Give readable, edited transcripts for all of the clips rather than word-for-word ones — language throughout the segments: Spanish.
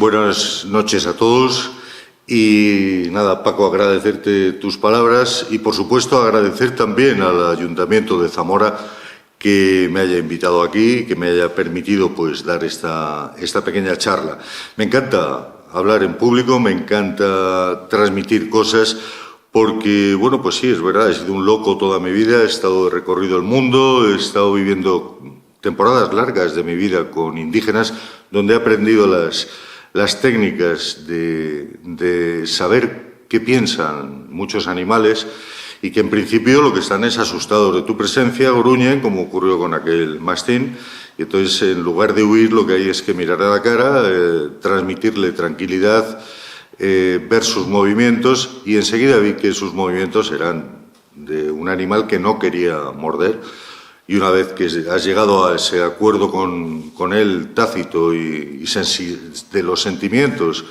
Buenas noches a todos y nada, Paco, agradecerte tus palabras y por supuesto agradecer también al Ayuntamiento de Zamora que me haya invitado aquí, que me haya permitido pues dar esta pequeña charla. Me encanta hablar en público, me encanta transmitir cosas porque, bueno, pues sí, es verdad, he sido un loco toda mi vida, he estado recorrido el mundo, he estado viviendo temporadas largas de mi vida con indígenas donde he aprendido las técnicas de saber qué piensan muchos animales y que en principio lo que están es asustados de tu presencia, gruñen, como ocurrió con aquel mastín, y entonces en lugar de huir lo que hay es que mirar a la cara, transmitirle tranquilidad, ver sus movimientos y enseguida vi que sus movimientos eran de un animal que no quería morder. Y una vez que has llegado a ese acuerdo con él tácito y de los sentimientos,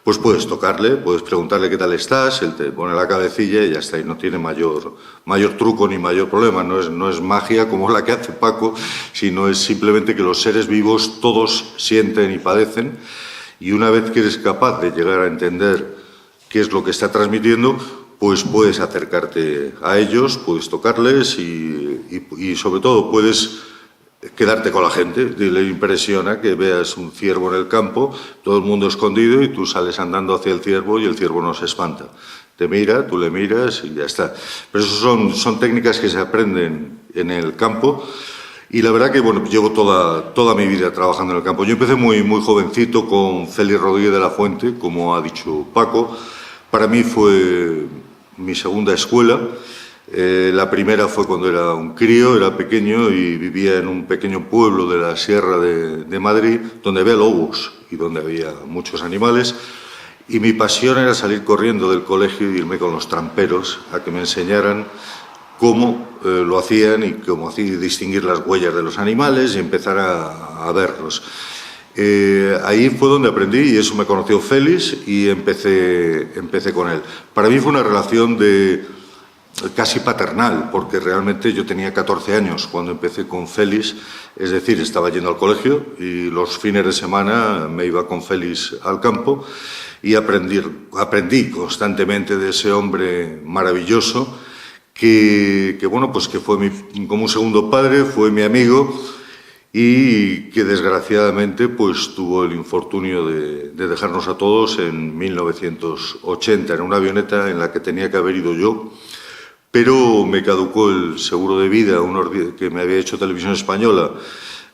pues puedes tocarle, puedes preguntarle qué tal estás, él te pone la cabecilla y ya está, y no tiene mayor truco ni mayor problema. No es magia como la que hace Paco, sino es simplemente que los seres vivos todos sienten y padecen, y una vez que eres capaz de llegar a entender qué es lo que está transmitiendo, pues puedes acercarte a ellos, puedes tocarles y sobre todo puedes quedarte con la gente. Le impresiona que veas un ciervo en el campo, todo el mundo escondido y tú sales andando hacia el ciervo y el ciervo no se espanta. Te mira, tú le miras y ya está. Pero eso son técnicas que se aprenden en el campo y la verdad que bueno, llevo toda mi vida trabajando en el campo. Yo empecé muy jovencito con Félix Rodríguez de la Fuente, como ha dicho Paco. Para mí fue mi segunda escuela. La primera fue cuando era un crío, era pequeño y vivía en un pequeño pueblo de la Sierra de Madrid, donde había lobos y donde había muchos animales. Y mi pasión era salir corriendo del colegio y irme con los tramperos a que me enseñaran cómo lo hacían y cómo distinguir las huellas de los animales y empezar a verlos. Ahí fue donde aprendí y eso me conoció Félix y empecé con él. Para mí fue una relación casi paternal, porque realmente yo tenía 14 años cuando empecé con Félix, es decir, estaba yendo al colegio y los fines de semana me iba con Félix al campo y aprendí constantemente de ese hombre maravilloso que bueno, pues que fue como un segundo padre, fue mi amigo y que desgraciadamente pues tuvo el infortunio de dejarnos a todos en 1980 en una avioneta en la que tenía que haber ido yo, pero me caducó el seguro de vida que me había hecho Televisión Española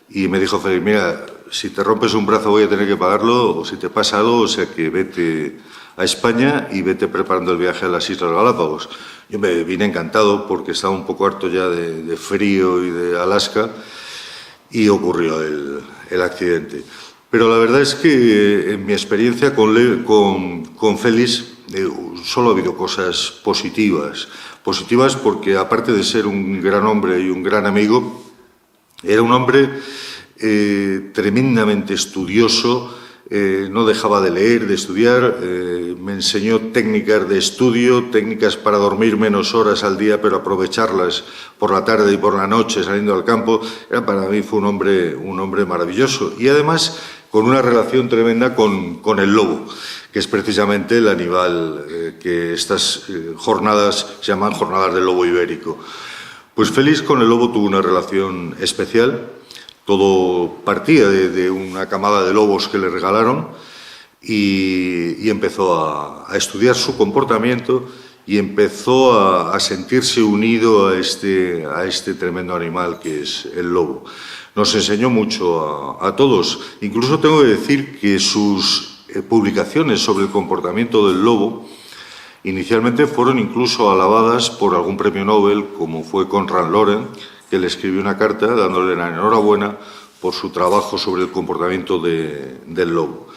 y me dijo Félix, mira, si te rompes un brazo voy a tener que pagarlo o si te pasa algo, o sea que vete a España y vete preparando el viaje a las Islas Galápagos. Yo me vine encantado porque estaba un poco harto ya de frío y de Alaska y ocurrió el accidente. Pero la verdad es que en mi experiencia con Félix solo ha habido cosas positivas. Positivas porque aparte de ser un gran hombre y un gran amigo, era un hombre tremendamente estudioso, no dejaba de leer, de estudiar, me enseñó técnicas de estudio, técnicas para dormir menos horas al día, pero aprovecharlas por la tarde y por la noche saliendo al campo. Para mí fue un hombre maravilloso y además con una relación tremenda con el lobo, que es precisamente el animal que estas jornadas se llaman Jornadas del Lobo Ibérico. Pues Félix con el lobo tuvo una relación especial. Todo partía de una camada de lobos que le regalaron y empezó a estudiar su comportamiento y empezó a sentirse unido a este tremendo animal que es el lobo. Nos enseñó mucho a todos. Incluso tengo que decir que sus publicaciones sobre el comportamiento del lobo inicialmente fueron incluso alabadas por algún premio Nobel, como fue Konrad Lorenz, que le escribió una carta dándole la enhorabuena por su trabajo sobre el comportamiento del lobo.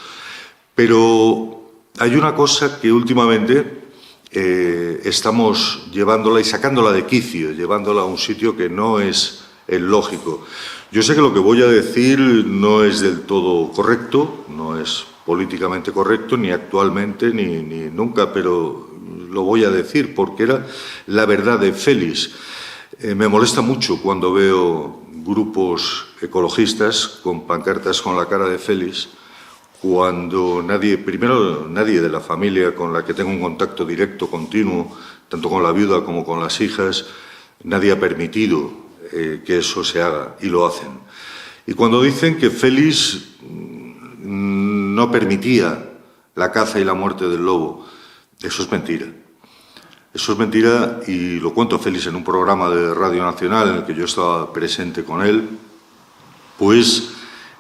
Pero hay una cosa que últimamente estamos llevándola y sacándola de quicio, llevándola a un sitio que no es el lógico. Yo sé que lo que voy a decir no es del todo correcto, no es políticamente correcto, ni actualmente, ni nunca, pero lo voy a decir porque era la verdad de Félix. Me molesta mucho cuando veo grupos ecologistas con pancartas con la cara de Félix, cuando nadie de la familia con la que tengo un contacto directo, continuo, tanto con la viuda como con las hijas, nadie ha permitido que eso se haga, y lo hacen. Y cuando dicen que Félix no permitía la caza y la muerte del lobo, eso es mentira. Eso es mentira, y lo cuento Félix en un programa de Radio Nacional en el que yo estaba presente con él, pues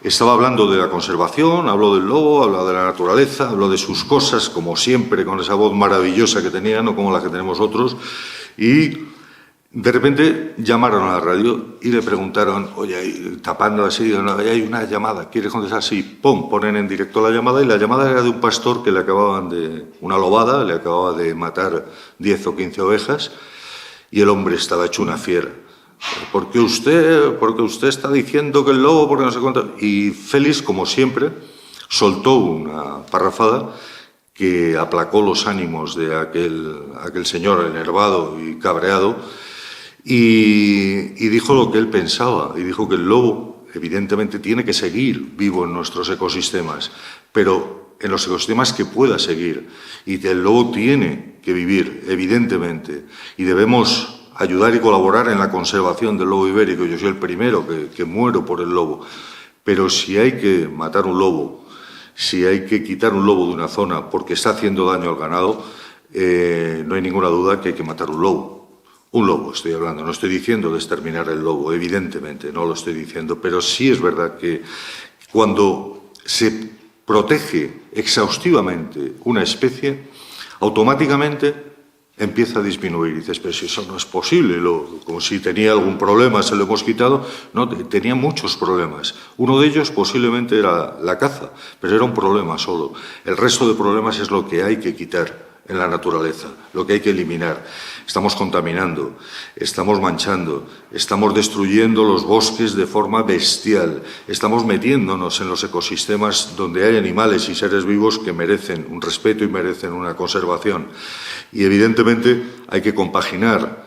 estaba hablando de la conservación, habló del lobo, habló de la naturaleza, habló de sus cosas, como siempre, con esa voz maravillosa que tenía, no como la que tenemos otros, y de repente llamaron a la radio y le preguntaron, oye, tapando así, hay una llamada, ¿quieres contestar? Sí, ¡pum!, ponen en directo la llamada, y la llamada era de un pastor que le acababan una lobada, le acababa de matar 10 o 15 ovejas, y el hombre estaba hecho una fiera. Porque usted está diciendo que el lobo, porque no sé cuánto. Y Félix, como siempre, soltó una parrafada que aplacó los ánimos de aquel señor enervado y cabreado, y dijo lo que él pensaba, y dijo que el lobo evidentemente tiene que seguir vivo en nuestros ecosistemas, pero en los ecosistemas que pueda seguir, y que el lobo tiene que vivir, evidentemente, y debemos ayudar y colaborar en la conservación del lobo ibérico. Yo soy el primero que muero por el lobo, pero si hay que matar un lobo, si hay que quitar un lobo de una zona porque está haciendo daño al ganado, no hay ninguna duda que hay que matar un lobo. Un lobo estoy hablando, no estoy diciendo de exterminar el lobo, evidentemente, no lo estoy diciendo, pero sí es verdad que cuando se protege exhaustivamente una especie, automáticamente empieza a disminuir. Y dices, pero si eso no es posible, como si tenía algún problema, se lo hemos quitado. No, tenía muchos problemas. Uno de ellos posiblemente era la caza, pero era un problema solo. El resto de problemas es lo que hay que quitar en la naturaleza, lo que hay que eliminar. Estamos contaminando, estamos manchando, estamos destruyendo los bosques de forma bestial, estamos metiéndonos en los ecosistemas donde hay animales y seres vivos que merecen un respeto y merecen una conservación. Y evidentemente hay que compaginar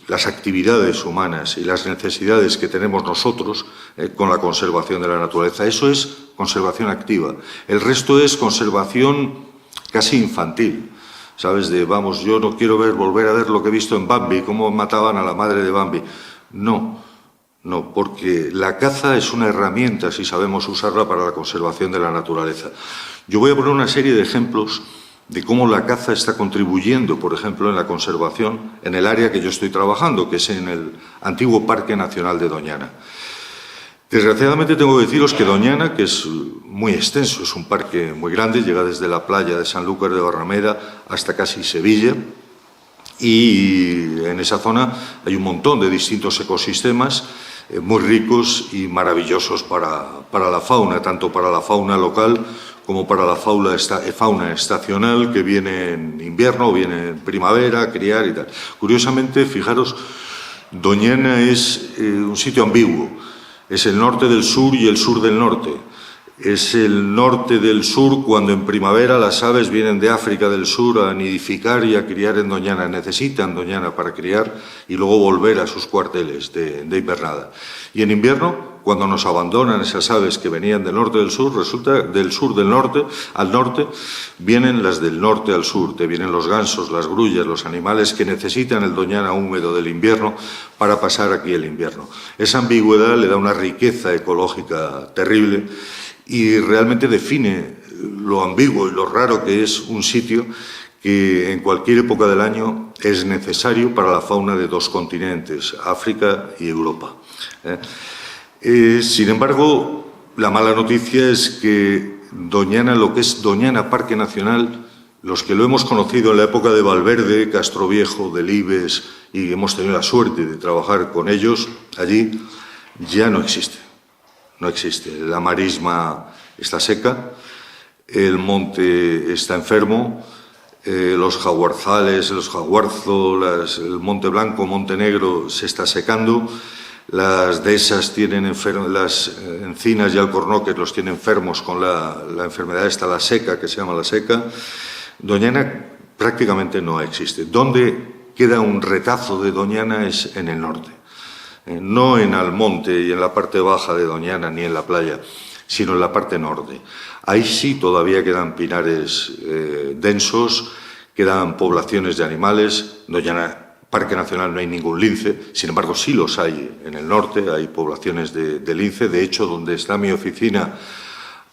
las actividades humanas y las necesidades que tenemos nosotros con la conservación de la naturaleza. Eso es conservación activa. El resto es conservación casi infantil, ¿sabes? Vamos, yo no quiero volver a ver lo que he visto en Bambi, cómo mataban a la madre de Bambi. No, porque la caza es una herramienta, si sabemos usarla, para la conservación de la naturaleza. Yo voy a poner una serie de ejemplos de cómo la caza está contribuyendo, por ejemplo, en la conservación en el área que yo estoy trabajando, que es en el antiguo Parque Nacional de Doñana. Desgraciadamente tengo que deciros que Doñana, que es muy extenso, es un parque muy grande, llega desde la playa de Sanlúcar de Barrameda hasta casi Sevilla, y en esa zona hay un montón de distintos ecosistemas muy ricos y maravillosos para la fauna, tanto para la fauna local como para la fauna estacional que viene en invierno o viene en primavera a criar y tal. Curiosamente, fijaros, Doñana es un sitio ambiguo. Es el norte del sur y el sur del norte. Es el norte del sur cuando en primavera las aves vienen de África del Sur a nidificar y a criar en Doñana. Necesitan Doñana para criar y luego volver a sus cuarteles de invernada. Y en invierno, cuando nos abandonan esas aves que venían del norte del sur, resulta del sur del norte al norte, vienen las del norte al sur. Te vienen los gansos, las grullas, los animales que necesitan el Doñana húmedo del invierno para pasar aquí el invierno. Esa ambigüedad le da una riqueza ecológica terrible y realmente define lo ambiguo y lo raro que es un sitio que en cualquier época del año es necesario para la fauna de dos continentes, África y Europa. Sin embargo, la mala noticia es que Doñana, lo que es Doñana Parque Nacional, los que lo hemos conocido en la época de Valverde, Castroviejo, Delibes, y hemos tenido la suerte de trabajar con ellos allí, ya no existe. No existe. La marisma está seca, el monte está enfermo, los jaguarzales, los jaguarzos, el monte blanco, monte negro se está secando, las dehesas tienen las encinas y alcornoques los tienen enfermos con la enfermedad esta, la seca, que se llama la seca. Doñana prácticamente no existe. Donde queda un retazo de Doñana es en el norte. No en Almonte y en la parte baja de Doñana ni en la playa. sino en la parte norte. Ahí sí todavía quedan pinares densos, quedan poblaciones de animales. Doñana Parque Nacional no hay ningún lince, sin embargo sí los hay en el norte, hay poblaciones de lince. De hecho, donde está mi oficina,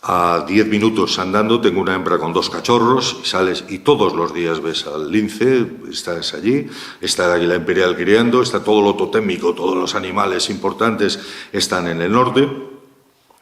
a 10 minutos andando, tengo una hembra con 2 cachorros, y sales y todos los días ves al lince, estás allí, está el águila imperial criando, está todo lo totémico, todos los animales importantes están en el norte.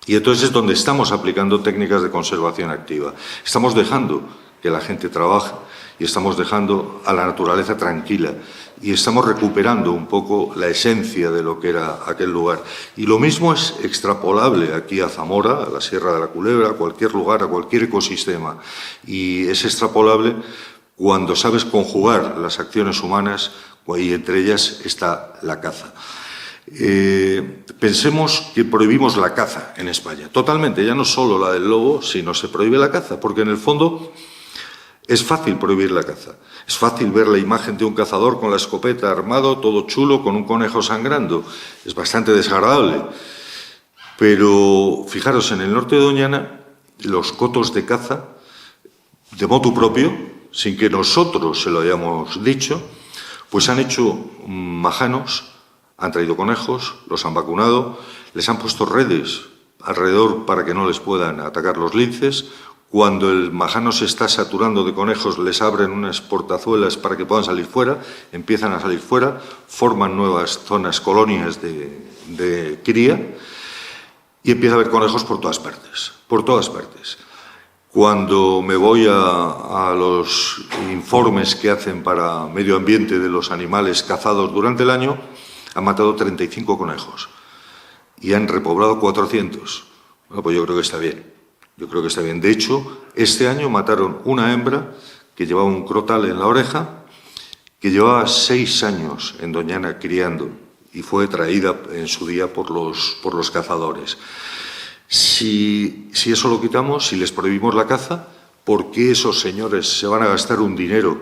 Y entonces es donde estamos aplicando técnicas de conservación activa. Estamos dejando que la gente trabaje y estamos dejando a la naturaleza tranquila y estamos recuperando un poco la esencia de lo que era aquel lugar. Y lo mismo es extrapolable aquí a Zamora, a la Sierra de la Culebra, a cualquier lugar, a cualquier ecosistema. Y es extrapolable cuando sabes conjugar las acciones humanas, y entre ellas está la caza. Pensemos que prohibimos la caza en España, totalmente, ya no solo la del lobo, sino se prohíbe la caza, porque en el fondo es fácil prohibir la caza. Es fácil ver la imagen de un cazador con la escopeta armado, todo chulo, con un conejo sangrando. Es bastante desagradable. Pero fijaros, en el norte de Doñana, los cotos de caza, de motu propio, sin que nosotros se lo hayamos dicho, pues han hecho majanos, han traído conejos, los han vacunado, les han puesto redes alrededor para que no les puedan atacar los linces. Cuando el majano se está saturando de conejos, les abren unas portazuelas para que puedan salir fuera, empiezan a salir fuera, forman nuevas zonas, colonias de cría, y empieza a haber conejos por todas partes, por todas partes. Cuando me voy a los informes que hacen para medio ambiente de los animales cazados durante el año, han matado 35 conejos y han repoblado 400. Bueno, pues yo creo que está bien. Yo creo que está bien. De hecho, este año mataron una hembra que llevaba un crotal en la oreja, que llevaba 6 años en Doñana criando y fue traída en su día por los cazadores. Si eso lo quitamos, si les prohibimos la caza, ¿por qué esos señores se van a gastar un dinero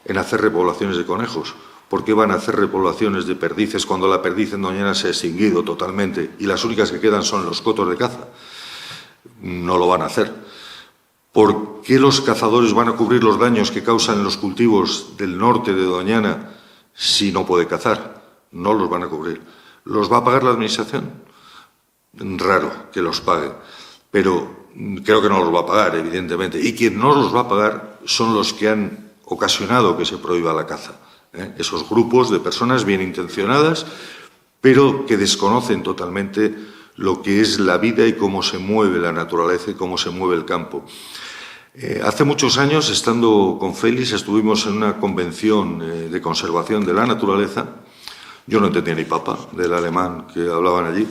en hacer repoblaciones de conejos? ¿Por qué van a hacer repoblaciones de perdices cuando la perdiz en Doñana se ha extinguido totalmente y las únicas que quedan son los cotos de caza? No lo van a hacer. ¿Por qué los cazadores van a cubrir los daños que causan los cultivos del norte de Doñana si no puede cazar? No los van a cubrir. ¿Los va a pagar la Administración? Raro que los pague, pero creo que no los va a pagar, evidentemente. Y quien no los va a pagar son los que han ocasionado que se prohíba la caza. Esos grupos de personas bien intencionadas, pero que desconocen totalmente lo que es la vida y cómo se mueve la naturaleza y cómo se mueve el campo. Hace muchos años, estando con Félix, estuvimos en una convención de conservación de la naturaleza. Yo no entendía ni papa del alemán que hablaban allí,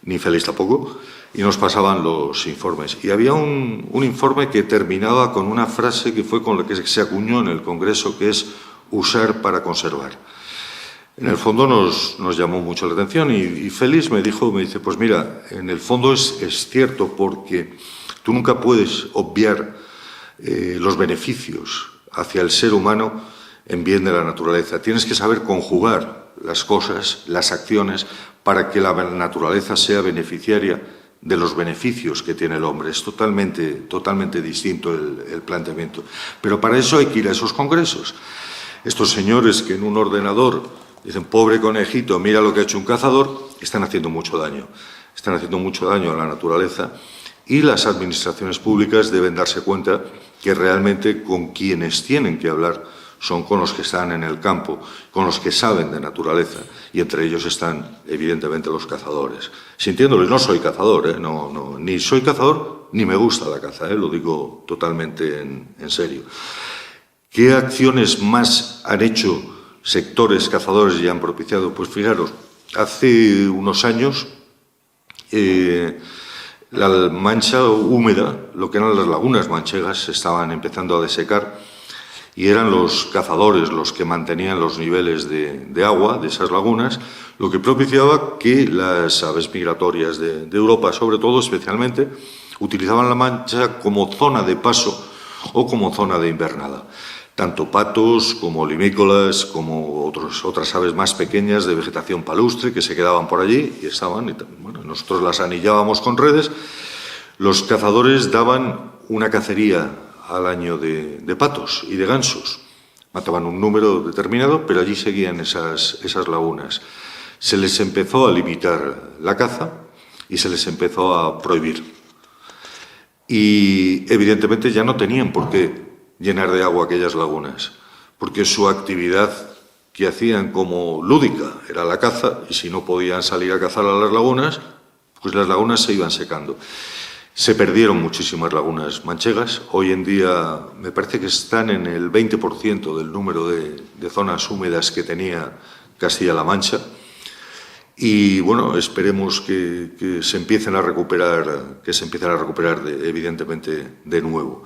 ni Félix tampoco, y nos pasaban los informes. Y había un informe que terminaba con una frase que fue con la que se acuñó en el Congreso, que es usar para conservar. En el fondo nos llamó mucho la atención y Félix me dice, pues mira, en el fondo es cierto, porque tú nunca puedes obviar los beneficios hacia el ser humano en bien de la naturaleza. Tienes que saber conjugar las cosas, las acciones, para que la naturaleza sea beneficiaria de los beneficios que tiene el hombre. Es totalmente distinto el planteamiento. Pero para eso hay que ir a esos congresos. Estos señores que en un ordenador dicen, pobre conejito, mira lo que ha hecho un cazador, están haciendo mucho daño. Están haciendo mucho daño a la naturaleza y las administraciones públicas deben darse cuenta que realmente con quienes tienen que hablar son con los que están en el campo, con los que saben de naturaleza, y entre ellos están, evidentemente, los cazadores. Sintiéndoles, no soy cazador, ni soy cazador, ni me gusta la caza, lo digo totalmente en serio. ¿Qué acciones más han hecho sectores cazadores y han propiciado? Pues fijaros, hace unos años la mancha húmeda, lo que eran las lagunas manchegas, se estaban empezando a desecar y eran los cazadores los que mantenían los niveles de agua de esas lagunas, lo que propiciaba que las aves migratorias de Europa, sobre todo, especialmente, utilizaban la mancha como zona de paso o como zona de invernada. Tanto patos como limícolas, como otras aves más pequeñas de vegetación palustre que se quedaban por allí y estaban, nosotros las anillábamos con redes. Los cazadores daban una cacería al año de patos y de gansos. Mataban un número determinado, pero allí seguían esas lagunas. Se les empezó a limitar la caza y se les empezó a prohibir. Y evidentemente ya no tenían por qué llenar de agua aquellas lagunas, porque su actividad que hacían como lúdica era la caza, y si no podían salir a cazar a las lagunas, pues las lagunas se iban secando. Se perdieron muchísimas lagunas manchegas. Hoy en día me parece que están en el 20% del número de zonas húmedas que tenía Castilla-La Mancha. Y bueno, esperemos que se empiecen a recuperar, evidentemente de nuevo.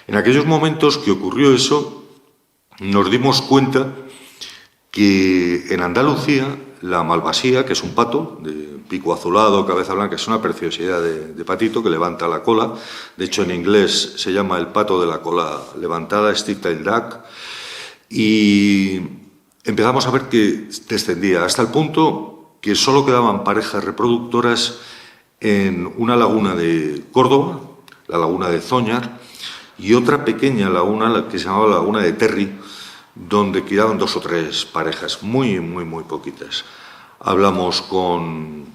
En aquellos momentos que ocurrió eso, nos dimos cuenta que en Andalucía la malvasía, que es un pato de pico azulado, cabeza blanca, es una preciosidad de patito que levanta la cola. De hecho, en inglés se llama el pato de la cola levantada, stick-tailed duck. Y empezamos a ver que descendía hasta el punto que solo quedaban parejas reproductoras en una laguna de Córdoba, la laguna de Zóñar, y otra pequeña laguna que se llamaba la laguna de Terry, donde quedaban 2 o 3 parejas, muy poquitas. Hablamos con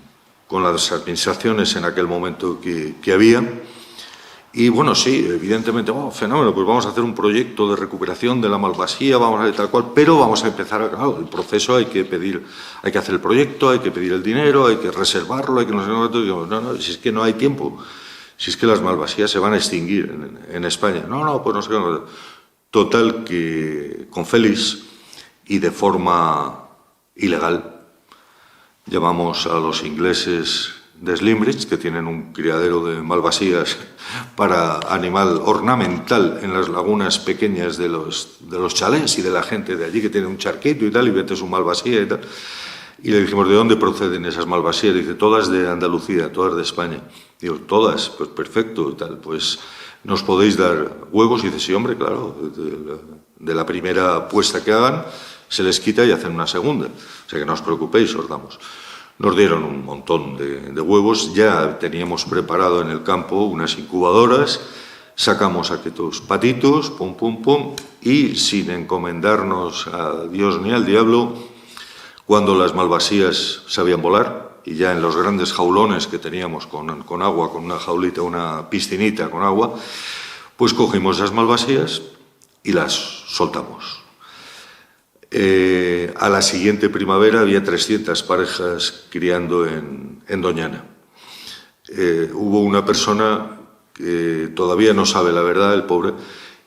las administraciones en aquel momento que había, y bueno, sí, evidentemente, fenómeno, pues vamos a hacer un proyecto de recuperación de la malvasía, vamos a ver tal cual, pero vamos a empezar, claro, el proceso hay que hacer el proyecto, hay que pedir el dinero, hay que reservarlo, hay que no, si es que no hay tiempo, si es que las malvasías se van a extinguir en España. Pues no sé qué. Total que con Félix y de forma ilegal llamamos a los ingleses de Slimbridge, que tienen un criadero de malvasías para animal ornamental en las lagunas pequeñas de los chalés y de la gente de allí, que tiene un charquito y tal, y vete su malvasía y tal. Y le dijimos, ¿de dónde proceden esas malvasías? Dice, todas de Andalucía, todas de España. Digo, ¿todas? Pues perfecto y tal, pues ¿nos podéis dar huevos? Y dice, sí, hombre, claro, de la primera puesta que hagan, se les quita y hacen una segunda. O sea que no os preocupéis, os damos. Nos dieron un montón de huevos, ya teníamos preparado en el campo unas incubadoras, sacamos aquellos patitos, pum, pum, pum, y sin encomendarnos a Dios ni al diablo, cuando las malvasías sabían volar, y ya en los grandes jaulones que teníamos con agua, con una jaulita, una piscinita con agua, pues cogimos esas malvasías y las soltamos. A la siguiente primavera había 300 parejas criando en Doñana. Hubo una persona que todavía no sabe la verdad, el pobre,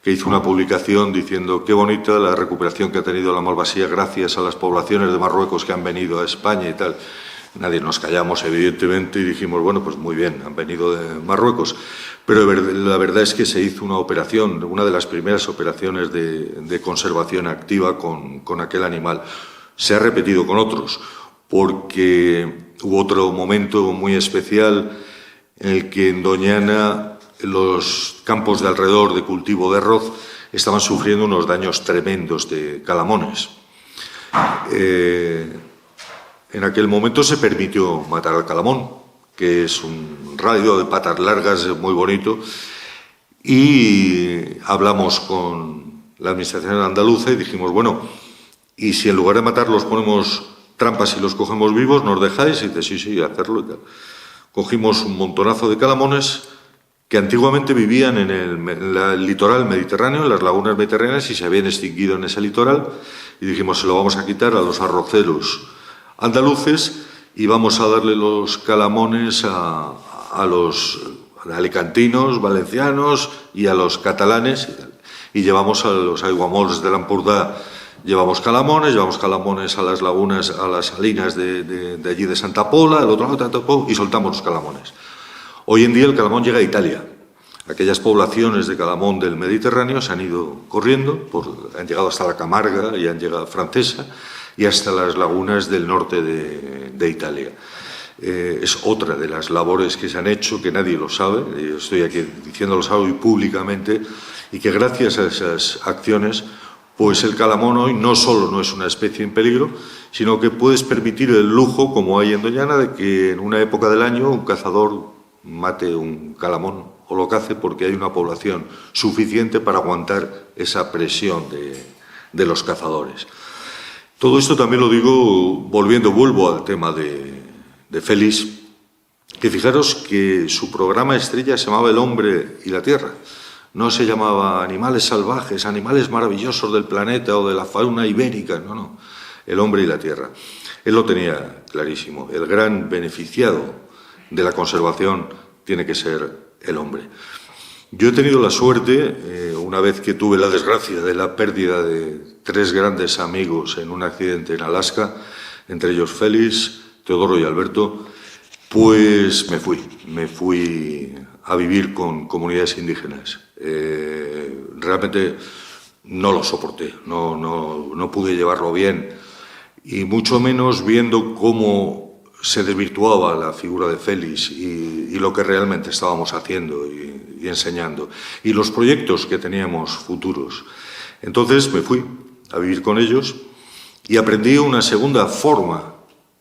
que hizo una publicación diciendo qué bonita la recuperación que ha tenido la malvasía gracias a las poblaciones de Marruecos que han venido a España y tal. Nadie nos callamos, evidentemente, y dijimos, bueno, pues muy bien, han venido de Marruecos. Pero la verdad es que se hizo una operación, una de las primeras operaciones de conservación activa con aquel animal. Se ha repetido con otros, porque hubo otro momento muy especial en el que en Doñana los campos de alrededor de cultivo de arroz estaban sufriendo unos daños tremendos de calamones. En aquel momento se permitió matar al calamón, que es un radio de patas largas muy bonito, y hablamos con la administración andaluza y dijimos, bueno, y si en lugar de matarlos ponemos trampas y los cogemos vivos, ¿nos dejáis? Y dice, sí, hacerlo y tal. Cogimos un montonazo de calamones que antiguamente vivían en el litoral mediterráneo, en las lagunas mediterráneas, y se habían extinguido en ese litoral, y dijimos, se lo vamos a quitar a los arroceros andaluces y vamos a darle los calamones a los alicantinos, valencianos y a los catalanes y llevamos a los aiguamolls de l'Empordà, llevamos calamones a las lagunas, a las salinas de allí de Santa Pola, el otro lado y soltamos los calamones. Hoy en día el calamón llega a Italia. Aquellas poblaciones de calamón del Mediterráneo se han ido corriendo, han llegado hasta la Camarga y han llegado francesa y hasta las lagunas del norte de Italia. Es otra de las labores que se han hecho, que nadie lo sabe, yo estoy aquí diciéndolo hoy públicamente, y que gracias a esas acciones, pues el calamón hoy no solo no es una especie en peligro, sino que puedes permitir el lujo, como hay en Doñana, de que en una época del año un cazador mate un calamón o lo cace, porque hay una población suficiente para aguantar esa presión de los cazadores. Todo esto también lo digo vuelvo al tema de Félix, que fijaros que su programa estrella se llamaba El hombre y la tierra. No se llamaba Animales salvajes, animales maravillosos del planeta o de la fauna ibérica, no, El hombre y la tierra. Él lo tenía clarísimo. El gran beneficiado de la conservación tiene que ser el hombre. Yo he tenido la suerte, una vez que tuve la desgracia de la pérdida de 3 grandes amigos en un accidente en Alaska, entre ellos Félix, Teodoro y Alberto, pues me fui a vivir con comunidades indígenas. Realmente no lo soporté, no pude llevarlo bien, y mucho menos viendo cómo se desvirtuaba la figura de Félix y lo que realmente estábamos haciendo y enseñando, y los proyectos que teníamos futuros. Entonces me fui a vivir con ellos y aprendí una segunda forma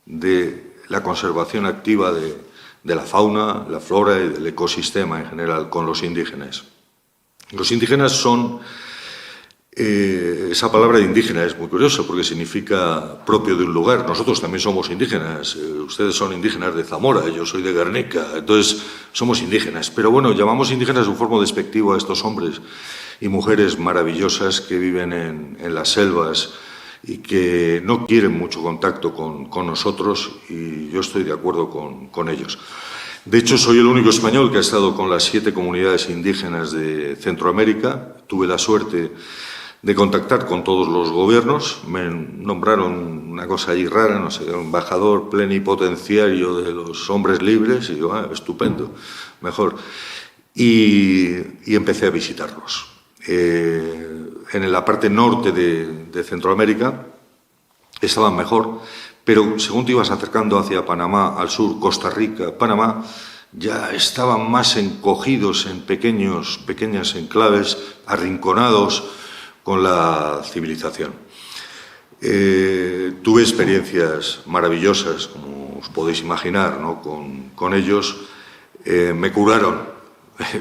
de la conservación activa de la fauna, la flora y del ecosistema en general con los indígenas. Los indígenas son... esa palabra indígena es muy curiosa porque significa propio de un lugar. Nosotros también somos indígenas. Ustedes son indígenas de Zamora, yo soy de Guernica. Entonces somos indígenas. Pero bueno, llamamos indígenas de un forma despectiva a estos hombres y mujeres maravillosas que viven en las selvas y que no quieren mucho contacto con nosotros, y yo estoy de acuerdo con ellos. De hecho, soy el único español que ha estado con las 7 comunidades indígenas de Centroamérica. Tuve la suerte de contactar con todos los gobiernos. Me nombraron una cosa allí rara, no sé, embajador plenipotenciario de los hombres libres, y digo, estupendo, mejor. Y empecé a visitarlos. En la parte norte de Centroamérica estaban mejor, pero según te ibas acercando hacia Panamá, al sur, Costa Rica, Panamá, ya estaban más encogidos en pequeñas enclaves, arrinconados con la civilización. Tuve experiencias maravillosas, como os podéis imaginar, ¿no? Con ellos. Me curaron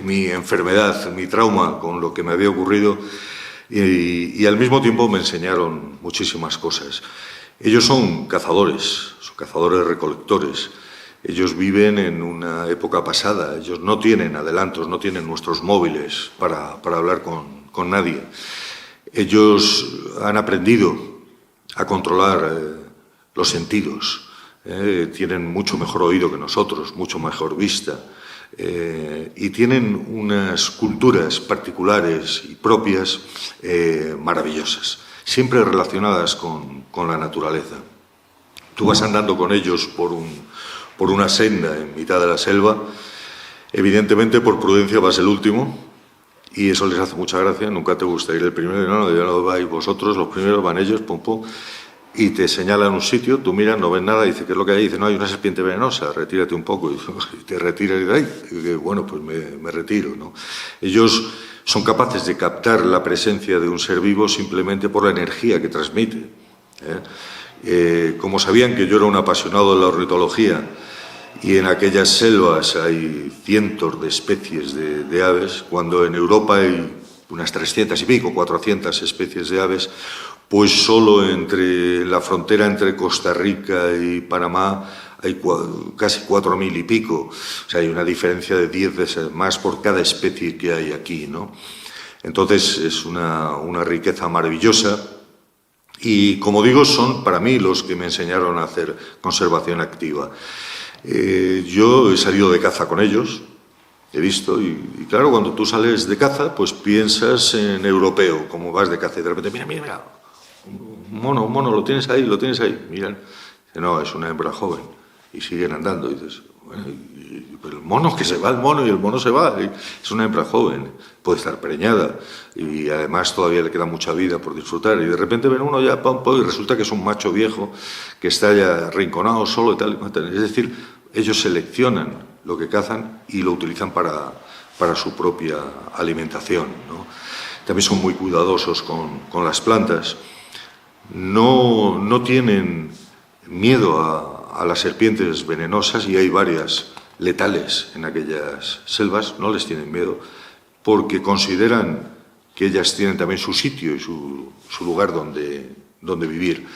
mi enfermedad, mi trauma con lo que me había ocurrido, y al mismo tiempo me enseñaron muchísimas cosas. Ellos son cazadores recolectores. Ellos viven en una época pasada. Ellos no tienen adelantos, no tienen nuestros móviles para hablar con nadie. Ellos han aprendido a controlar los sentidos. Tienen mucho mejor oído que nosotros, mucho mejor vista. Y tienen unas culturas particulares y propias maravillosas, siempre relacionadas con la naturaleza. Tú vas andando con ellos por una senda en mitad de la selva. Evidentemente, por prudencia vas el último, y eso les hace mucha gracia. Nunca te gusta ir el primero, ya no vais vosotros, los primeros van ellos, pum, pum, y te señalan un sitio, tú miras, no ves nada, dice, ¿qué es lo que hay? Dice, no, hay una serpiente venenosa, retírate un poco, y te retiras y dices, ay, bueno, pues me retiro, ¿no? Ellos son capaces de captar la presencia de un ser vivo simplemente por la energía que transmite. Como sabían que yo era un apasionado de la ornitología, y en aquellas selvas hay cientos de especies de aves, cuando en Europa hay unas 300 y pico, 400 especies de aves, pues solo entre la frontera entre Costa Rica y Panamá hay casi 4.000 y pico. O sea, hay una diferencia de 10 veces más por cada especie que hay aquí, ¿no? Entonces es una riqueza maravillosa, y como digo, son para mí los que me enseñaron a hacer conservación activa. Yo he salido de caza con ellos, he visto, y claro, cuando tú sales de caza, pues piensas en europeo, como vas de caza, y de repente, mira, un mono, lo tienes ahí, miran. Dice, no, es una hembra joven, y siguen andando, y dices, bueno, pero el mono, que se va el mono, y el mono se va, y es una hembra joven, puede estar preñada, y además todavía le queda mucha vida por disfrutar, y de repente ven uno ya, y resulta que es un macho viejo, que está ya arrinconado solo y tal, es decir, ellos seleccionan lo que cazan y lo utilizan para su propia alimentación, ¿no? También son muy cuidadosos con las plantas. No tienen miedo a las serpientes venenosas, y hay varias letales en aquellas selvas, no les tienen miedo, porque consideran que ellas tienen también su sitio y su lugar donde vivir.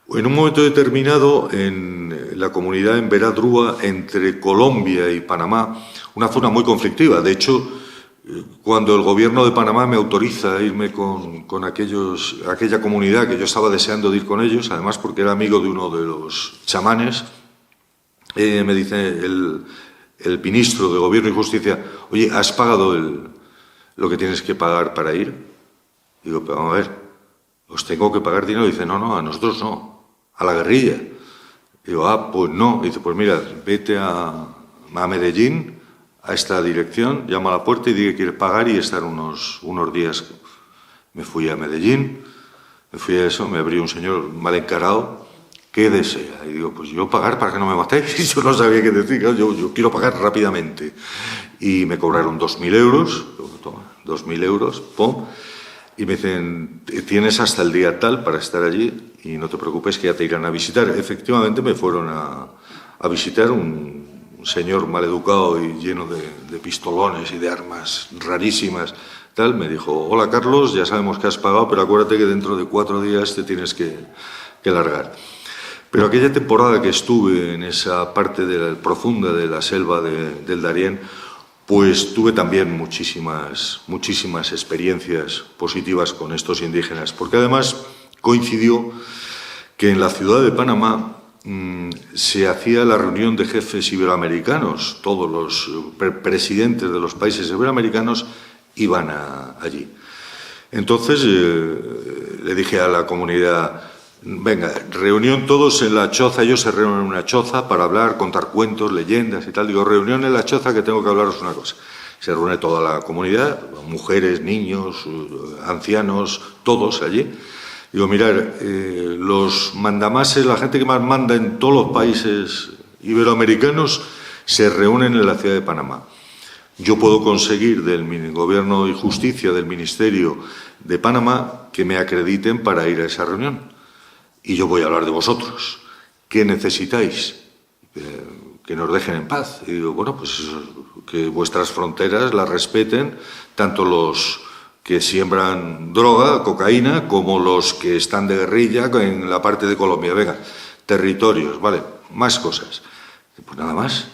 En un momento determinado, en la comunidad en Veracruz, entre Colombia y Panamá, una zona muy conflictiva. De hecho, cuando el gobierno de Panamá me autoriza a irme con aquella comunidad, que yo estaba deseando de ir con ellos, además porque era amigo de uno de los chamanes, me dice el ministro de Gobierno y Justicia: oye, ¿has pagado lo que tienes que pagar para ir? Digo, pero vamos a ver, ¿os tengo que pagar dinero? Dice, no, a nosotros no, a la guerrilla. Digo, pues no. Dice, pues mira, vete a Medellín, a esta dirección, llama a la puerta y diga que quiere pagar y estar unos días. Me fui a Medellín, me abrió un señor mal encarado. ¿Qué desea? Y digo, pues yo pagar para que no me matéis. Y yo no sabía qué decir, yo quiero pagar rápidamente. Y me cobraron 2.000 euros, toma, 2.000 euros, pum. Y me dicen, tienes hasta el día tal para estar allí y no te preocupes que ya te irán a visitar. Efectivamente me fueron a visitar un señor maleducado y lleno de pistolones y de armas rarísimas. Tal, me dijo, hola Carlos, ya sabemos que has pagado, pero acuérdate que dentro de 4 días te tienes que largar. Pero aquella temporada que estuve en esa parte profunda de la selva del Darién, pues tuve también muchísimas experiencias positivas con estos indígenas, porque además coincidió que en la ciudad de Panamá se hacía la reunión de jefes iberoamericanos, todos los presidentes de los países iberoamericanos iban allí. Entonces le dije a la comunidad, venga, reunión todos en la choza. Ellos se reúnen en una choza para hablar, contar cuentos, leyendas y tal. Digo, reunión en la choza que tengo que hablaros una cosa. Se reúne toda la comunidad, mujeres, niños, ancianos, todos allí. Digo, mirar, los mandamases, la gente que más manda en todos los países iberoamericanos, se reúnen en la ciudad de Panamá. Yo puedo conseguir del Gobierno y Justicia, del Ministerio de Panamá, que me acrediten para ir a esa reunión. Y yo voy a hablar de vosotros. ¿Qué necesitáis? Que nos dejen en paz. Y digo, bueno, pues que vuestras fronteras las respeten, tanto los que siembran droga, cocaína, como los que están de guerrilla en la parte de Colombia. Venga, territorios, vale, más cosas. Pues nada más.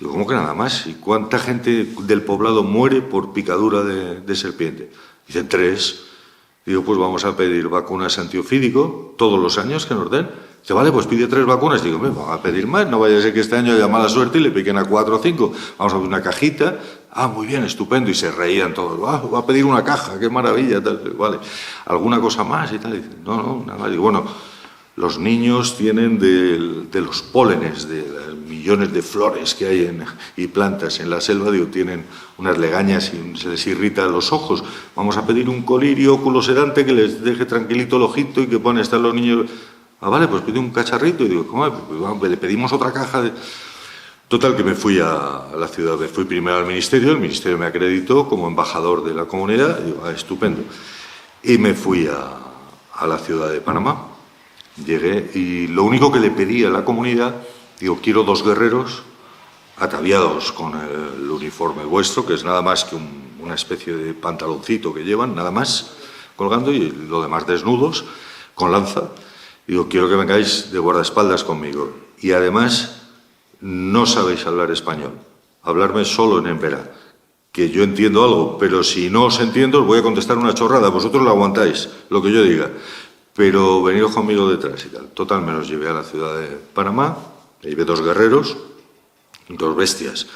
Digo, ¿cómo que nada más? ¿Y cuánta gente del poblado muere por picadura de serpiente? Dicen 3. Digo, pues vamos a pedir vacunas antiofídico todos los años que nos den. Dice, vale, pues pide 3 vacunas. Digo, vamos a pedir más, no vaya a ser que este año haya mala suerte y le piquen a 4 o 5. Vamos a pedir una cajita. Muy bien, estupendo. Y se reían todos. Va a pedir una caja, qué maravilla. Tal. Vale, ¿alguna cosa más? Y tal. Dice, no, nada más. Digo, bueno, los niños tienen de los pólenes, de las millones de flores que hay y plantas en la selva, digo, tienen unas legañas y se les irrita los ojos. Vamos a pedir un colirio oculosedante que les deje tranquilito el ojito y que puedan estar los niños. Vale, pues pide un cacharrito. Y digo, ¿cómo? Pues le pedimos otra caja. Total, que me fui a la ciudad. Me fui primero al ministerio. El ministerio me acreditó como embajador de la comunidad. Y digo, estupendo. Y me fui a la ciudad de Panamá. Llegué y lo único que le pedí a la comunidad, digo, quiero 2 guerreros ataviados con el uniforme vuestro, que es nada más que una especie de pantaloncito que llevan, nada más, colgando, y lo demás desnudos, con lanza. Digo, quiero que vengáis de guardaespaldas conmigo. Y además, no sabéis hablar español. Hablarme solo en emberá. Que yo entiendo algo, pero si no os entiendo, os voy a contestar una chorrada. Vosotros lo aguantáis, lo que yo diga. Pero veniros conmigo detrás y tal. Total, me los llevé a la ciudad de Panamá, me llevé 2 guerreros, 2 bestias,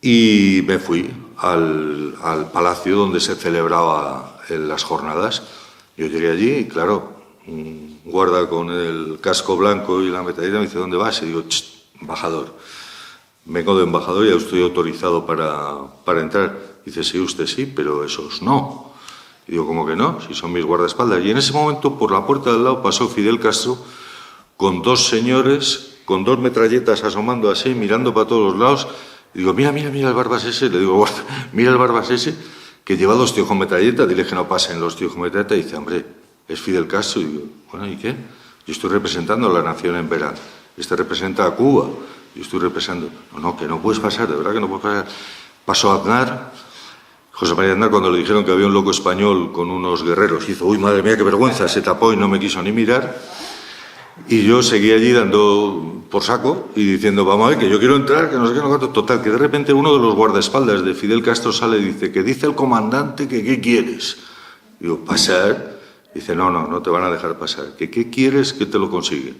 y me fui al palacio donde se celebraban las jornadas. Yo llegué allí y, claro, un guarda con el casco blanco y la metralleta me dice, ¿dónde vas? Y digo, embajador. Vengo de embajador y ya estoy autorizado para entrar. Dice, sí, usted sí, pero esos no. Y digo, ¿cómo que no? Si son mis guardaespaldas. Y en ese momento, por la puerta de al lado, pasó Fidel Castro con 2 señores, con 2 metralletas asomando así, mirando para todos los lados. Y digo, mira el barbas ese. Le digo, guarda, mira el barbas ese, que lleva 2 tíos con metralleta. Dile que no pasen los tíos con metralleta. Y dice, hombre, es Fidel Castro. Y digo, bueno, ¿y qué? Yo estoy representando a la nación en verano. Este representa a Cuba. yo estoy represando. No, que no puedes pasar, de verdad que no puedes pasar. Pasó Aznar, José María Aznar, cuando le dijeron que había un loco español con unos guerreros, hizo, uy, madre mía, qué vergüenza, se tapó y no me quiso ni mirar. Y yo seguí allí dando por saco y diciendo, vamos a ver, que yo quiero entrar, que no sé qué, no sé. Total, que de repente uno de los guardaespaldas de Fidel Castro sale y dice, que dice el comandante que qué quieres. Digo, pasar. Dice, no te van a dejar pasar. ¿Que qué quieres? Que te lo consigue.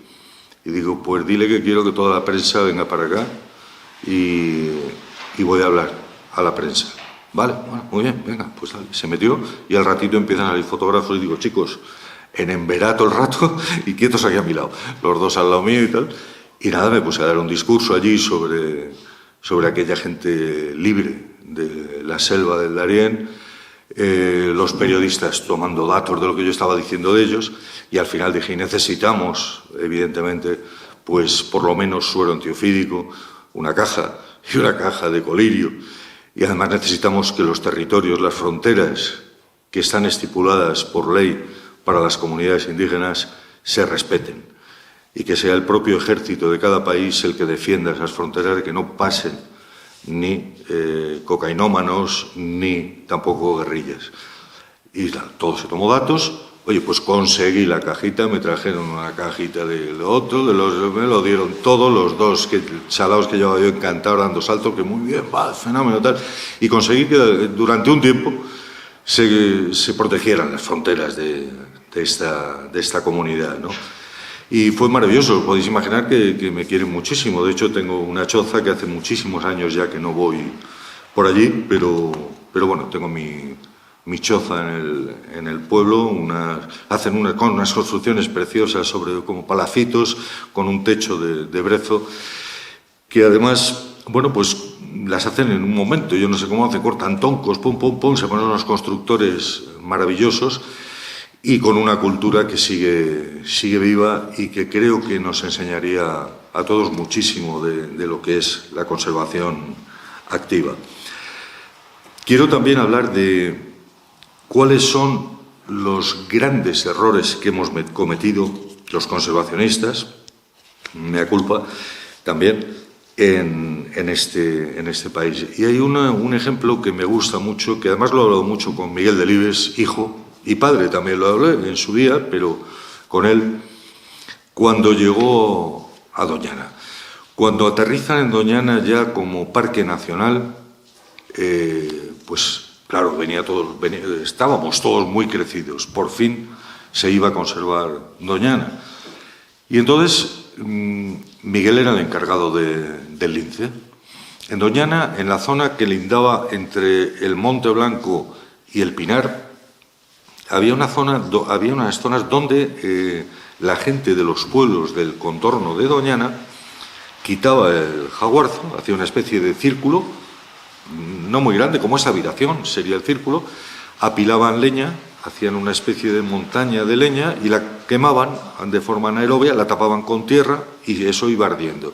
Y digo, pues dile que quiero que toda la prensa venga para acá y voy a hablar a la prensa. Vale, bueno, muy bien, venga, pues dale. Se metió y al ratito empiezan a salir fotógrafos y digo, chicos, en emberato el rato y quietos aquí a mi lado, los dos al lado mío y tal. Y nada, me puse a dar un discurso allí sobre aquella gente libre de la selva del Darién, los periodistas tomando datos de lo que yo estaba diciendo de ellos, y al final dije, necesitamos, evidentemente, pues por lo menos suero antiofídico, una caja y una caja de colirio, y además necesitamos que los territorios, las fronteras que están estipuladas por ley para las comunidades indígenas se respeten y que sea el propio ejército de cada país el que defienda esas fronteras, que no pasen ni cocainómanos ni tampoco guerrillas. Y todo se tomó datos. Oye, pues conseguí la cajita, me trajeron una cajita de otro, me lo dieron todos, los dos chalaos que llevaba yo encantados dando saltos, que muy bien, va, fenómeno, tal. Y conseguí que durante un tiempo se protegieran las fronteras de esta comunidad, ¿no? Y fue maravilloso, podéis imaginar que me quieren muchísimo. De hecho, tengo una choza que hace muchísimos años ya que no voy por allí, pero bueno, tengo mi choza en el pueblo. Hacen unas construcciones preciosas como palacitos con un techo de brezo, que además, bueno, pues las hacen en un momento. Yo no sé cómo hacen, cortan toncos, pum, pum, pum, se ponen unos constructores maravillosos, y con una cultura que sigue viva y que creo que nos enseñaría a todos muchísimo de lo que es la conservación activa. Quiero también hablar de cuáles son los grandes errores que hemos cometido los conservacionistas, mea culpa, también en este país. Y hay un ejemplo que me gusta mucho, que además lo he hablado mucho con Miguel Delibes, hijo, y padre también lo hablé en su día, pero con él, cuando llegó a Doñana. Cuando aterrizan en Doñana ya como parque nacional, pues claro, estábamos todos muy crecidos. Por fin se iba a conservar Doñana. Y entonces Miguel era el encargado del lince. En Doñana, en la zona que lindaba entre el Monte Blanco y el Pinar, había unas zonas donde la gente de los pueblos del contorno de Doñana quitaba el jaguarzo, hacía una especie de círculo, no muy grande, como esa habitación sería el círculo, apilaban leña, hacían una especie de montaña de leña y la quemaban de forma anaerobia, la tapaban con tierra y eso iba ardiendo.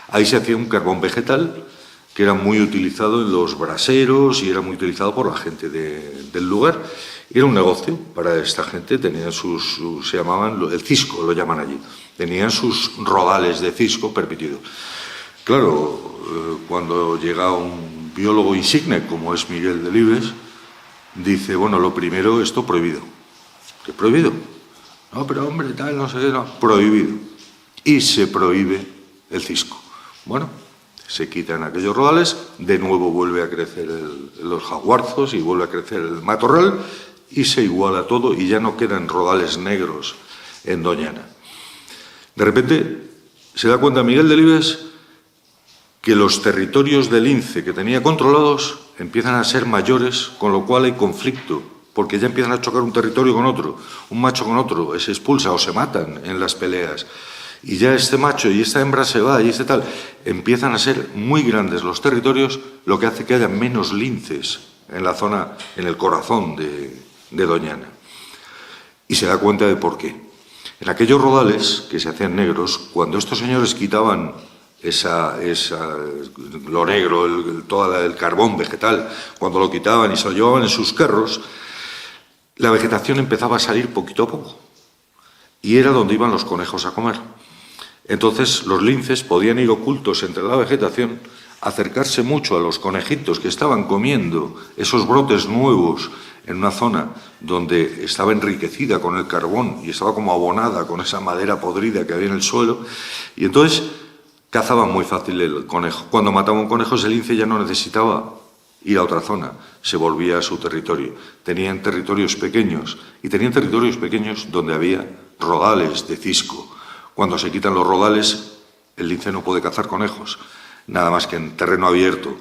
Ahí se hacía un carbón vegetal que era muy utilizado en los braseros y era muy utilizado por la gente del lugar. Era un negocio para esta gente, tenían se llamaban el cisco, lo llaman allí, tenían sus rodales de cisco permitidos. Claro, cuando llega un biólogo insigne como es Miguel Delibes, dice, bueno, lo primero, esto prohibido. ¿Qué prohibido? No, pero hombre, tal, no sé qué, no, prohibido. Y se prohíbe el cisco. Bueno, se quitan aquellos rodales, de nuevo vuelve a crecer los jaguarzos y vuelve a crecer el matorral y se iguala todo y ya no quedan rodales negros en Doñana. De repente se da cuenta Miguel Delibes que los territorios del lince que tenía controlados empiezan a ser mayores, con lo cual hay conflicto, porque ya empiezan a chocar un territorio con otro, un macho con otro, se expulsa o se matan en las peleas. Y ya este macho y esta hembra se va y tal. Empiezan a ser muy grandes los territorios, lo que hace que haya menos linces en la zona, en el corazón de Doñana. Y se da cuenta de por qué. En aquellos rodales que se hacían negros, cuando estos señores quitaban lo negro, todo el carbón vegetal, cuando lo quitaban y se lo llevaban en sus carros, la vegetación empezaba a salir poquito a poco. Y era donde iban los conejos a comer. Entonces los linces podían ir ocultos entre la vegetación, acercarse mucho a los conejitos que estaban comiendo esos brotes nuevos en una zona donde estaba enriquecida con el carbón y estaba como abonada con esa madera podrida que había en el suelo, y entonces cazaban muy fácil el conejo. Cuando mataba un conejo, ese lince ya no necesitaba ir a otra zona, se volvía a su territorio. Tenían territorios pequeños, y tenían territorios pequeños donde había rodales de cisco. Cuando se quitan los rodales, el lince no puede cazar conejos, nada más que en terreno abierto.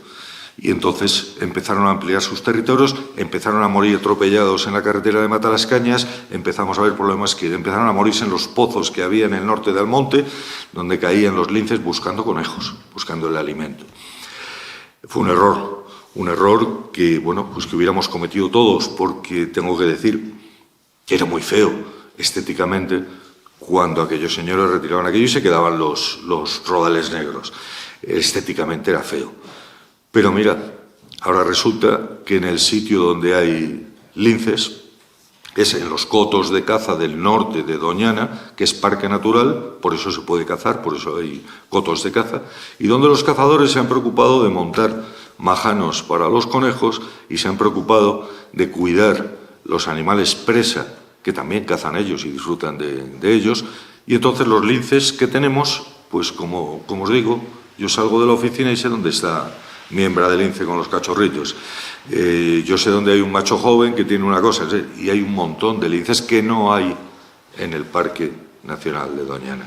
Y entonces empezaron a ampliar sus territorios, empezaron a morir atropellados en la carretera de Matalascañas, empezamos a ver problemas que empezaron a morirse en los pozos que había en el norte de Almonte, donde caían los linces buscando conejos, buscando el alimento. Fue un error que, bueno, pues que hubiéramos cometido todos, porque tengo que decir que era muy feo estéticamente cuando aquellos señores retiraban aquello y se quedaban los rodales negros. Estéticamente era feo. Pero mira, ahora resulta que en el sitio donde hay linces es en los cotos de caza del norte de Doñana, que es parque natural, por eso se puede cazar, por eso hay cotos de caza, y donde los cazadores se han preocupado de montar majanos para los conejos y se han preocupado de cuidar los animales presa, que también cazan ellos y disfrutan de ellos, y entonces los linces que tenemos, pues como os digo, yo salgo de la oficina y sé dónde está mi hembra de lince con los cachorritos. Yo sé dónde hay un macho joven que tiene una cosa, y hay un montón de linces que no hay en el Parque Nacional de Doñana.